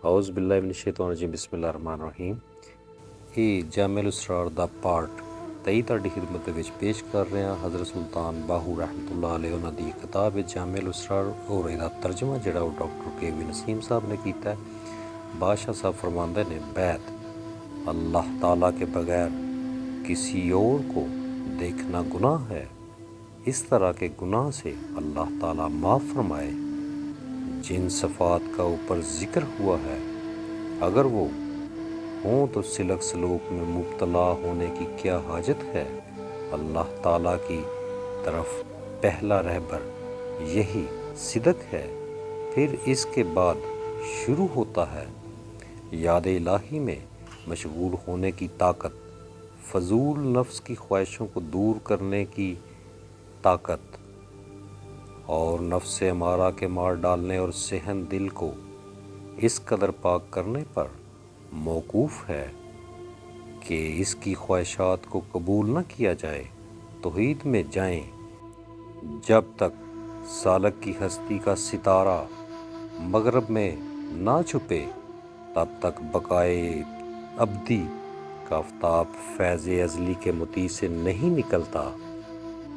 اعوذ باللہ من الشیطان الرجیم بسم اللہ الرحمن الرحیم ਇਹ ਜਾਮਿਲ ਉਸਰਾਰ ਦਾ ਪਾਰਟ 23 ਤੁਹਾਡੀ ਖਿਦਮਤ ਦੇ ਵਿੱਚ ਪੇਸ਼ ਕਰ ਰਹੇ ਹਾਂ। ਹਜ਼ਰਤ ਸੁਲਤਾਨ ਬਾਹੂ ਰਹਿਮਤੁল্লাਹ ਅਲੈਹ ਉਹਨਾਂ ਦੀ ਕਿਤਾਬ ਹੈ ਜਾਮਿਲ ਉਸਰਾਰ, ਔਰ ਇਹਦਾ ਤਰਜਮਾ ਜਿਹੜਾ ਉਹ ਡਾਕਟਰ ਕੇ ਵੀ ਨਸੀਮ ਸਾਹਿਬ ਨੇ ਕੀਤਾ ਹੈ। ਬਾਦਸ਼ਾਹ ਸਾਹਿਬ फरमाते ने बैत अल्लाह ताला के बगैर किसी और को देखना गुनाह है। इस तरह के गुनाह से अल्लाह ताला माफ़ फरमाए। जिन सफ़ात का ऊपर ज़िक्र हुआ है अगर वो हों तो सिलक सलूक में मुब्तला होने की क्या हाजत है। अल्लाह ताला की तरफ पहला रहबर यही सिदक है, फिर इसके बाद शुरू होता है याद इलाही में मशगूल होने की ताकत, फजूल नफ्स की ख्वाहिशों को दूर करने की ताकत, और नफ्स अमारा के मार डालने और सेहन दिल को इस कदर पाक करने पर मौकूफ़ है कि इसकी ख्वाहिशात को कबूल न किया जाए। तौहीद में जाएं जब तक सालक की हस्ती का सितारा मगरब में ना छुपे, तब तक बकाए अब्दी का आफ्ताब फैज़ अज़ली के मुती से नहीं निकलता,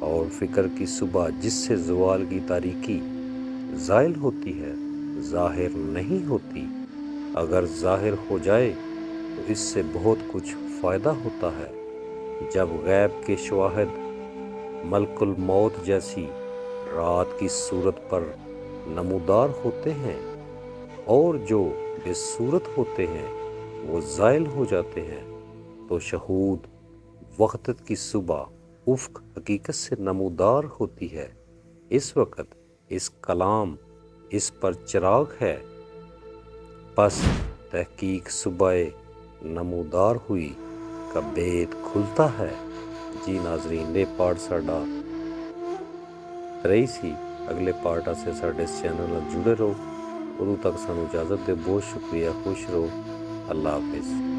और फ़िक्र की सुबह जिससे ज़वाल की तारीकी ज़ाइल होती है ज़ाहिर नहीं होती। अगर ज़ाहिर हो जाए तो इससे बहुत कुछ फ़ायदा होता है। जब गैब के शवाहिद मलकुल मौत जैसी रात की सूरत पर नमूदार होते हैं और जो बेसूरत होते हैं वो ज़ाइल हो जाते हैं, तो शहूद वक़्त की सुबह उफ़्क़ हकीकत से नमूदार होती है। इस वक़्त इस कलाम इस पर चिराग है, बस तहकीक सुबह नमूदार हुई का बेद खुलता है। जी नाजरीन, ये पार्ट साडा रही सी। अगले पार्ट से साडे इस चैनल नाल जुड़े रहो। उदों तक सानू इजाज़त दे। बहुत शुक्रिया। खुश रहो। अल्लाह हाफिज़।